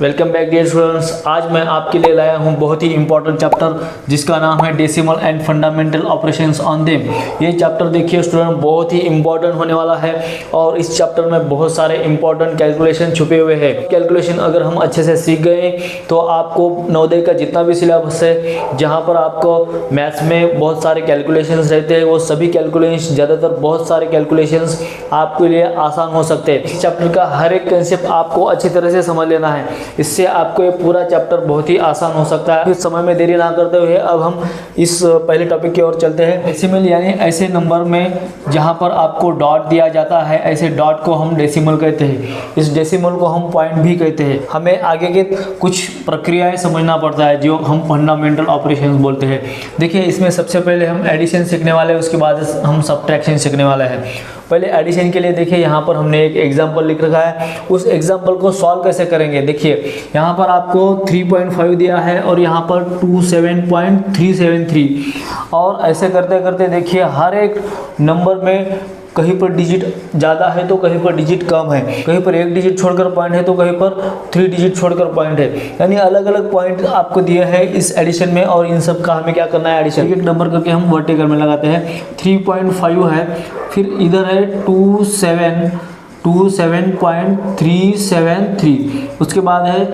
Welcome back dear students. आज मैं आपके लिए लाया हूं बहुत ही इंपॉर्टेंट चैप्टर जिसका नाम है decimal and fundamental operations on them. ये चैप्टर देखिए स्टूडेंट बहुत ही इंपॉर्टेंट होने वाला है और इस चैप्टर में बहुत सारे इंपॉर्टेंट कैलकुलेशन छुपे हुए हैं। कैलकुलेशन अगर हम अच्छे से सीख गए तो आपको नवोदय का जितना भी सिलेबस है, जहाँ पर आपको मैथ्स में बहुत सारे कैलकुलेशंस रहते हैं, वो सभी कैलकुलेशंस ज़्यादातर बहुत सारे कैलकुलेशंस आपके लिए आसान हो सकते हैं। इस चैप्टर का हर एक कंसेप्ट आपको अच्छी तरह से समझ लेना है, इससे आपको ये पूरा चैप्टर बहुत ही आसान हो सकता है। इस समय में देरी ना करते हुए अब हम इस पहले टॉपिक की ओर चलते हैं। डेसिमल यानी ऐसे नंबर में जहां पर आपको डॉट दिया जाता है, ऐसे डॉट को हम डेसिमल कहते हैं। इस डेसिमल को हम पॉइंट भी कहते हैं। हमें आगे के कुछ प्रक्रियाएं समझना पड़ता है जो हम फंडामेंटल ऑपरेशंस बोलते हैं। देखिए इसमें सबसे पहले हम एडिशन सीखने वाले हैं, उसके बाद हम सब्ट्रैक्शन सीखने वाले हैं। पहले एडिशन के लिए देखिए यहाँ पर हमने एक एग्जाम्पल लिख रखा है, उस एग्जाम्पल को सॉल्व कैसे करेंगे। देखिए यहाँ पर आपको 3.5 दिया है और यहाँ पर 27.373 और ऐसे करते करते देखिए हर एक नंबर में कहीं पर डिजिट ज़्यादा है तो कहीं पर डिजिट कम है, कहीं पर एक डिजिट छोड़कर पॉइंट है तो कहीं पर 3 डिजिट छोड़कर पॉइंट है, यानी अलग अलग पॉइंट आपको दिए हैं इस एडिशन में। और इन सब का हमें क्या करना है, एडिशन एक नंबर करके हम वर्टिकल में लगाते हैं। 3.5 है, फिर इधर है 27.373, उसके बाद है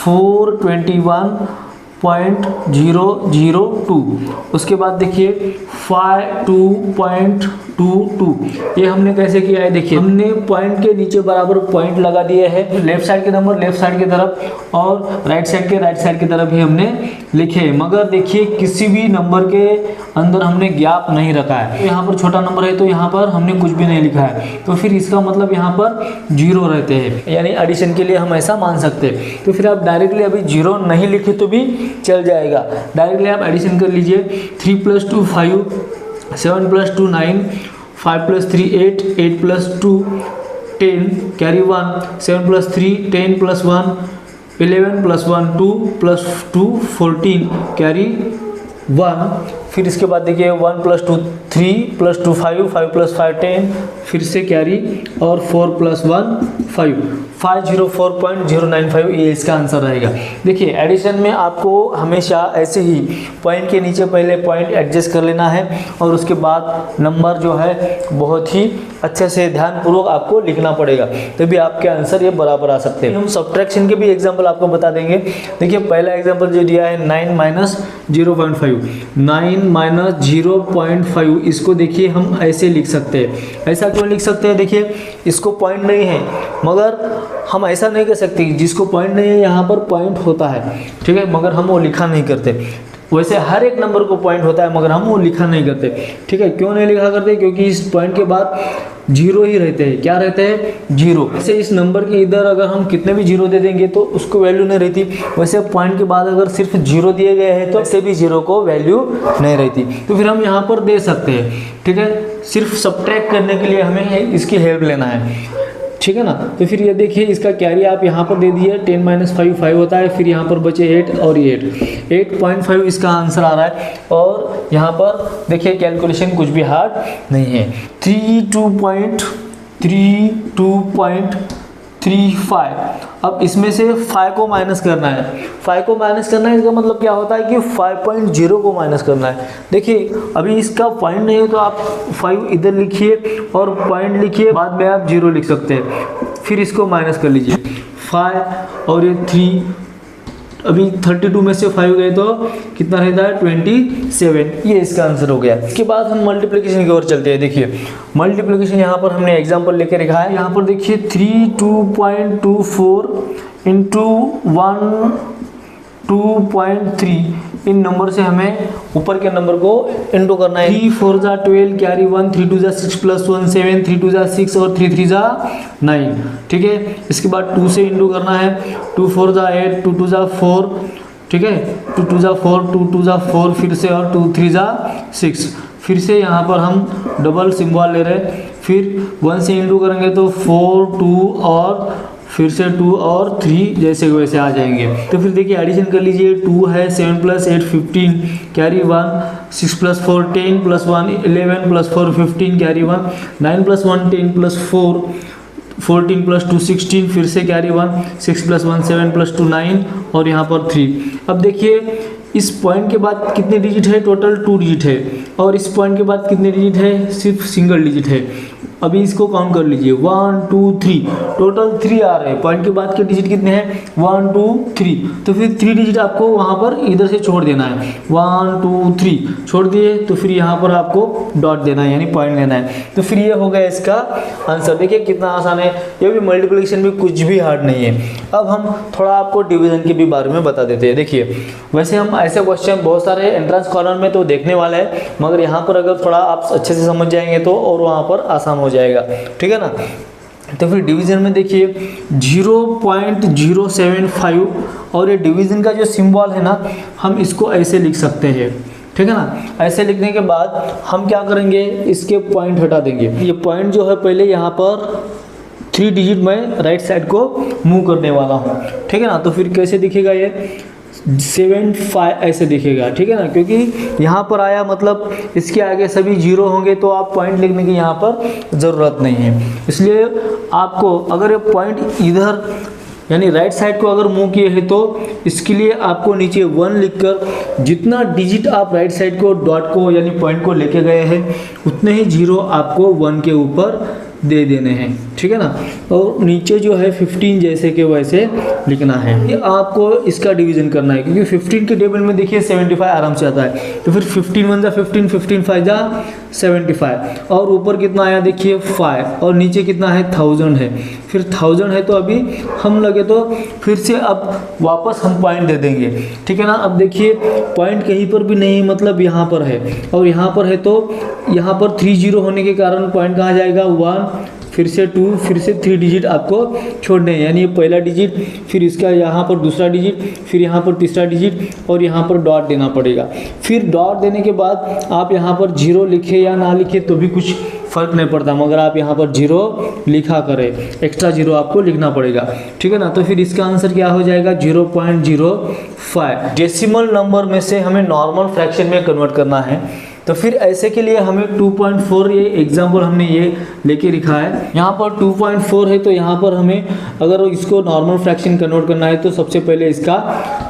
421.002, उसके बाद देखिए 52.22। ये हमने कैसे किया है, देखिए हमने पॉइंट के नीचे बराबर पॉइंट लगा दिए हैं। लेफ्ट साइड के नंबर लेफ्ट साइड की तरफ और राइट साइड के राइट साइड की तरफ ही हमने लिखे, मगर देखिए किसी भी नंबर के अंदर हमने गैप नहीं रखा है। तो यहाँ पर छोटा नंबर है तो यहाँ पर हमने कुछ भी नहीं लिखा है, तो फिर इसका मतलब यहाँ पर 0 रहते हैं, यानी एडिशन के लिए हम ऐसा मान सकते हैं। तो फिर आप डायरेक्टली अभी 0 नहीं लिखे तो भी चल जाएगा, डायरेक्टली आप एडिशन कर लीजिए। 3 + 2 5, 7 + 2 9, 5 + 3 8, 8 + 2 10, कैरी 1, 7 + 3 10 + 1 11 + 1 2 + 2 14, कैरी 1। फिर इसके बाद देखिए 1 + 2 3 + 2 5, 5 + 5 10, फिर से कैरी और 4 + 1 5, 504.095 ये इसका आंसर रहेगा। देखिए एडिशन में आपको हमेशा ऐसे ही पॉइंट के नीचे पहले पॉइंट एडजस्ट कर लेना है और उसके बाद नंबर जो है बहुत ही अच्छे से ध्यानपूर्वक आपको लिखना पड़ेगा, तभी आपके आंसर ये बराबर आ सकते हैं। हम सब्ट्रैक्शन के भी एग्जाम्पल आपको बता देंगे। देखिए पहला एग्जाम्पल जो दिया है 9 - 0.5, 9 - 0.5, इसको देखिए हम ऐसे लिख सकते हैं। ऐसा क्यों लिख सकते हैं, देखिए इसको पॉइंट नहीं है, मगर हम ऐसा नहीं कर सकते जिसको पॉइंट नहीं है यहाँ पर पॉइंट होता है, ठीक है, मगर हम वो लिखा नहीं करते। वैसे हर एक नंबर को पॉइंट होता है मगर हम वो लिखा नहीं करते, ठीक है। क्यों नहीं लिखा करते, क्योंकि इस पॉइंट के बाद 0 ही रहते हैं। क्या रहते हैं, 0। वैसे इस नंबर के इधर अगर हम कितने भी 0 दे देंगे तो उसको वैल्यू नहीं रहती, वैसे पॉइंट के बाद अगर सिर्फ 0 दिए गए हैं तो ऐसे भी 0 को वैल्यू नहीं रहती। तो फिर हम यहाँ पर दे सकते हैं, ठीक है। सिर्फ सब्ट्रैक्ट करने के लिए हमें इसकी हेल्प लेना है, ठीक है ना। तो फिर ये देखिए इसका कैरी आप यहाँ पर दे दिए, 10 - 5 5 होता है, फिर यहाँ पर बचे 8 और 8.5 इसका आंसर आ रहा है। और यहाँ पर देखिए कैलकुलेशन कुछ भी हार्ड नहीं है। 32.35। अब इसमें से 5 को माइनस करना है, 5 को माइनस करना है, इसका मतलब क्या होता है कि 5.0 को माइनस करना है। देखिए अभी इसका पॉइंट नहीं है तो आप 5 इधर लिखिए और पॉइंट लिखिए, बाद में आप 0 लिख सकते हैं, फिर इसको माइनस कर लीजिए 5 और ये 3। अभी 32 में से 5 गए तो कितना रहता है, 27, ये इसका आंसर हो गया। इसके बाद हम मल्टीप्लिकेशन की ओर चलते हैं। देखिए मल्टीप्लिकेशन यहाँ पर हमने एग्जांपल लेके रखा है। यहाँ पर देखिए 32.24 इंटू 2.3, इन नंबर से हमें ऊपर के नंबर को इंटू करना है। 3 4 = 12, कैरी 1, 3 2 = 6 + 1 7, 3 2 = 6 और 3 3 = 9, ठीक है। इसके बाद 2 से इंटू करना है, 2 4 = 8, 2 2 = 4, ठीक है, 2 2 = 4, 2 2 = 4, फिर से और 2 3 = 6, फिर से यहाँ पर हम डबल सिंबल ले रहे हैं, फिर 1 से इंटू करेंगे तो 4 2 और फिर से 2 और 3 जैसे वैसे आ जाएंगे। तो फिर देखिए एडिशन कर लीजिए, 2 है 7 + 8 15, कैरी 1, 6 + 4 10 + 1 11 + 4 15, कैरी 1, 9 + 1 10 + 4 14 + 2 16, फिर से कैरी 1, 6 + 1 7 + 2 9 और यहाँ पर 3। अब देखिए इस पॉइंट के बाद कितने डिजिट है, टोटल 2 डिजिट है, और इस पॉइंट के बाद कितने डिजिट है, सिर्फ सिंगल डिजिट है। अभी इसको काउंट कर लीजिए 1 2 3, टोटल 3 आ रहे हैं। पॉइंट के बाद के डिजिट कितने हैं, 1 2 3, तो फिर 3 डिजिट आपको वहाँ पर इधर से छोड़ देना है। 1 2 3 छोड़ दिए, तो फिर यहाँ पर आपको डॉट देना है, यानी पॉइंट लेना है। तो फिर ये हो गया इसका आंसर। देखिए कितना आसान है, ये भी मल्टीप्लिकेशन भी कुछ भी हार्ड नहीं है। अब हम थोड़ा आपको डिवीजन के भी बारे में बता देते हैं। देखिए वैसे हम ऐसे क्वेश्चन बहुत सारे एंट्रेंस कॉर्नर में तो देखने वाले हैं, मगर यहाँ पर अगर थोड़ा आप अच्छे से समझ जाएंगे तो और वहाँ पर आसान हो जाएगा, ठीक है ना। तो फिर डिवीजन में देखिए 0.075, और ये डिवीजन का जो सिंबल है ना, हम इसको ऐसे लिख सकते हैं, ठीक है ना। ऐसे लिखने के बाद हम क्या करेंगे, इसके पॉइंट हटा देंगे। ये पॉइंट जो है पहले यहाँ पर 3 डिजिट में राइट साइड को मूव करने वाला हूँ, ठीक है ना। तो फिर कैसे दिखेगा, ये 7 5 ऐसे दिखेगा, ठीक है ना, क्योंकि यहाँ पर आया मतलब इसके आगे सभी 0 होंगे, तो आप पॉइंट लिखने की यहाँ पर ज़रूरत नहीं है। इसलिए आपको अगर ये पॉइंट इधर यानी राइट साइड को अगर मूव किए हैं, तो इसके लिए आपको नीचे 1 लिखकर जितना डिजिट आप राइट साइड को डॉट को यानी पॉइंट को लेके गए हैं, उतने ही 0 आपको 1 के ऊपर दे देने हैं, ठीक है ना। और नीचे जो है 15 जैसे के वैसे लिखना है। ये आपको इसका डिवीजन करना है, क्योंकि 15 के टेबल में देखिए 75 आराम से आता है। तो फिर 15 1 जा 15, 15 5 जा 75, और ऊपर कितना आया देखिए 5, और नीचे कितना है 1000 है। फिर 1000 है, तो अभी हम लगे तो फिर से अब वापस हम पॉइंट दे देंगे, ठीक है ना। अब देखिए पॉइंट कहीं पर भी नहीं है, मतलब यहाँ पर है, और यहाँ पर है, तो यहाँ पर 3 0 होने के कारण पॉइंट कहाँ जाएगा, 1, फिर से 2, फिर से 3 डिजिट आपको छोड़ने हैं, यानी ये पहला डिजिट, फिर इसका यहाँ पर दूसरा डिजिट, फिर यहाँ पर तीसरा डिजिट, और यहाँ पर डॉट देना पड़ेगा। फिर डॉट देने के बाद आप यहाँ पर 0 लिखे या ना लिखे तो भी कुछ फ़र्क नहीं पड़ता, मगर आप यहाँ पर 0 लिखा करें, एक्स्ट्रा 0 आपको लिखना पड़ेगा, ठीक है ना। तो फिर इसका आंसर क्या हो जाएगा, 0.05। डेसिमल नंबर में से हमें नॉर्मल फ्रैक्शन में कन्वर्ट करना है। तो फिर ऐसे के लिए हमें 2.4, ये एग्जाम्पल हमने ये लेके लिखा है। यहाँ पर 2.4 है, तो यहाँ पर हमें अगर इसको नॉर्मल फ्रैक्शन कन्वर्ट करना है, तो सबसे पहले इसका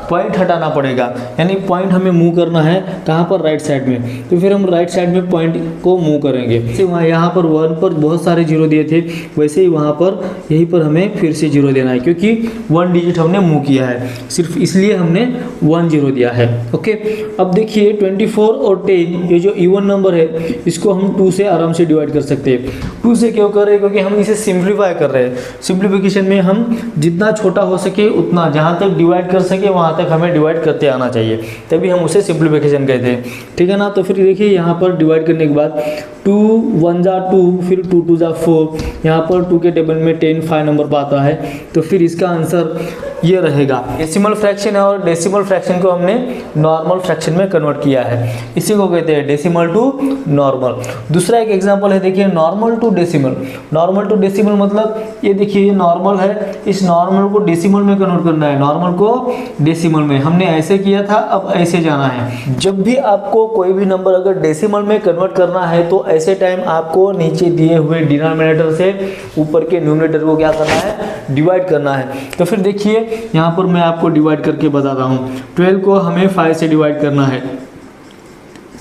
पॉइंट हटाना पड़ेगा, यानी पॉइंट हमें मूव करना है कहाँ पर, राइट साइड में। तो फिर हम राइट साइड में पॉइंट को मूव करेंगे। जैसे वहाँ यहाँ पर 1 पर बहुत सारे 0 दिए थे, वैसे ही वहाँ पर यहीं पर हमें फिर से 0 देना है, क्योंकि 1 डिजिट हमने मूव किया है, सिर्फ इसलिए हमने 1 0 दिया है। ओके, अब देखिए 24 और 10 ये जो इवन नंबर है, इसको हम 2 से आराम से डिवाइड कर सकते हैं। 2 से क्यों कर रहे हैं, क्योंकि हम इसे सिंप्लीफाई कर रहे हैं। सिंप्लीफिकेशन में हम जितना छोटा हो सके उतना, जहाँ तक डिवाइड कर सके वहाँ तक हमें डिवाइड करते आना चाहिए, तभी हम उसे सिंप्लीफिकेशन कहते हैं, ठीक है ना। तो फिर देखिए यहाँ पर डिवाइड करने के बाद 2 1 जा 2, फिर 2 2 जा 4, यहाँ पर 2 के टेबल में 10 5 नंबर पर आता है। तो फिर इसका आंसर ये रहेगा। डेसिमल फ्रैक्शन है, और डेसिमल फ्रैक्शन को हमने नॉर्मल फ्रैक्शन में कन्वर्ट किया है, इसी को कहते हैं डेसिमल टू नॉर्मल। दूसरा एक एग्जांपल है, देखिए normal to decimal. Normal to decimal मतलब ये देखिए ये नॉर्मल है, इस नॉर्मल को डेसिमल में कन्वर्ट करना है, नॉर्मल को डेसिमल में। हमने ऐसे किया था, अब ऐसे जाना है। जब भी आपको कोई भी नंबर अगर डेसिमल में कन्वर्ट करना है, तो ऐसे टाइम आपको नीचे दिए हुए डिनोमिनेटर से ऊपर के न्यूमरेटर को क्या करना है, डिवाइड करना है। तो फिर देखिए यहाँ पर मैं आपको डिवाइड करके बताता हूँ। 12 को हमें 5 से डिवाइड करना है,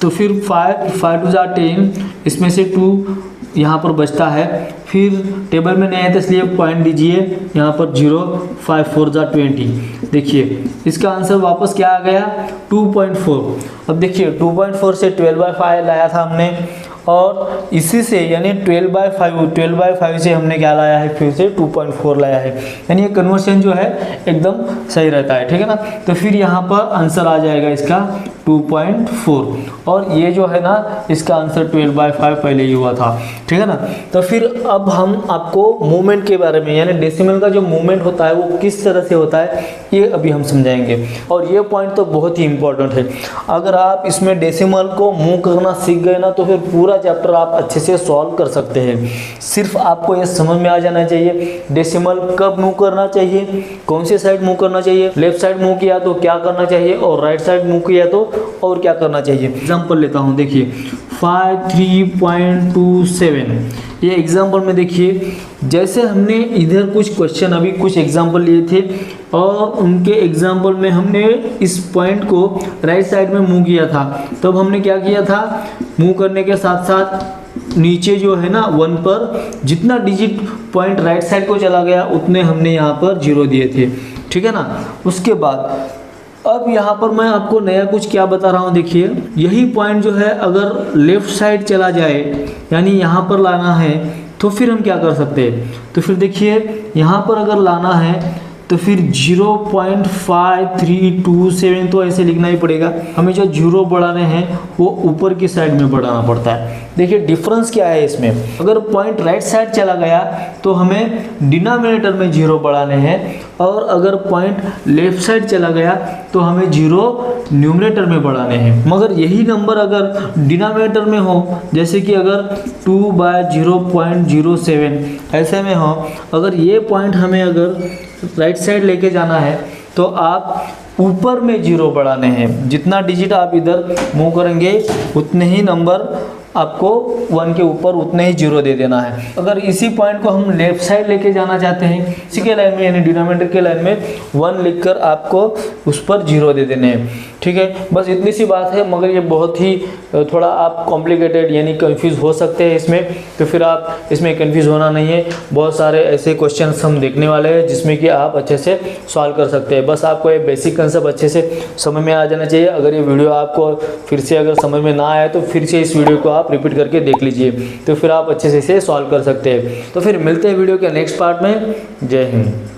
तो फिर 5 2 जा 10, इसमें से 2 यहाँ पर बचता है। फिर टेबल में नहीं है तो इसलिए पॉइंट दीजिए यहाँ पर 0, 5 4 जा 20। देखिए इसका आंसर वापस क्या आ गया, 2.4। अब देखिए 2.4 से 12/5 लाया था हमने, और इसी से यानी 12/5 से हमने क्या लाया है, फिर से 2.4 लाया है, यानी ये कन्वर्शन जो है एकदम सही रहता है, ठीक है ना। तो फिर यहाँ पर आंसर आ जाएगा इसका 2.4, और ये जो है ना इसका आंसर 12/5 पहले ही हुआ था, ठीक है ना। तो फिर अब हम आपको मूवमेंट के बारे में, यानी डेसिमल का जो मूवमेंट होता है वो किस तरह से होता है, ये अभी हम समझाएंगे। और ये पॉइंट तो बहुत ही इंपॉर्टेंट है। अगर आप इसमें डेसिमल को मूव करना सीख गए ना, तो फिर पूरा चैप्टर आप अच्छे से सॉल्व कर सकते हैं। सिर्फ आपको ये समझ में आ जाना चाहिए डेसिमल कब मूव करना चाहिए, कौन सी साइड मूव करना चाहिए, लेफ्ट साइड मूव किया तो क्या करना चाहिए, और राइट साइड मूव किया तो और क्या करना चाहिए। एग्जाम्पल लेता हूँ, देखिए 53.27 ये एग्जाम्पल में देखिए, जैसे हमने इधर कुछ क्वेश्चन अभी कुछ एग्जाम्पल लिए थे और उनके एग्जाम्पल में हमने इस पॉइंट को राइट साइड में मूव किया था, तब हमने क्या किया था, मूव करने के साथ साथ नीचे जो है ना 1 पर जितना डिजिट पॉइंट राइट साइड को चला गया उतने हमने यहाँ पर 0 दिए थे, ठीक है ना। उसके बाद अब यहाँ पर मैं आपको नया कुछ क्या बता रहा हूँ, देखिए यही पॉइंट जो है अगर लेफ्ट साइड चला जाए यानी यहाँ पर लाना है तो फिर हम क्या कर सकते हैं, तो फिर देखिए यहाँ पर अगर लाना है तो फिर 0.5327 तो ऐसे लिखना ही पड़ेगा। हमें जो 0 बढ़ाने हैं वो ऊपर की साइड में बढ़ाना पड़ता है। देखिए डिफरेंस क्या है इसमें, अगर पॉइंट राइट साइड चला गया तो हमें डिनोमिनेटर में 0 बढ़ाने हैं और अगर पॉइंट लेफ्ट साइड चला गया तो हमें 0 न्यूमरेटर में बढ़ाने हैं। मगर यही नंबर अगर डिनोमिनेटर में हो, जैसे कि अगर 2/0.07 ऐसे में हो, अगर ये पॉइंट हमें अगर राइट साइड लेके जाना है तो आप ऊपर में 0 बढ़ाने हैं। जितना डिजिट आप इधर मूव करेंगे उतने ही नंबर आपको 1 के ऊपर उतने ही 0 दे देना है। अगर इसी पॉइंट को हम लेफ्ट साइड लेके जाना चाहते हैं, इसी के लाइन में यानी डिनोमिनेटर के लाइन में 1 लिखकर आपको उस पर 0 दे देने हैं, ठीक है। बस इतनी सी बात है, मगर ये बहुत ही थोड़ा आप कॉम्प्लिकेटेड यानी कंफ्यूज हो सकते हैं इसमें, तो फिर आप इसमें कंफ्यूज होना नहीं है। बहुत सारे ऐसे क्वेश्चंस हम देखने वाले हैं जिसमें कि आप अच्छे से सॉल्व कर सकते हैं। बस आपको ये बेसिक कंसेप्ट अच्छे से समझ में आ जाना चाहिए। अगर ये वीडियो आपको फिर से अगर समझ में ना आए तो फिर से इस वीडियो को आप रिपीट करके देख लीजिए, तो फिर आप अच्छे से इसे सॉल्व कर सकते हैं। तो फिर मिलते हैं वीडियो के नेक्स्ट पार्ट में। जय हिंद।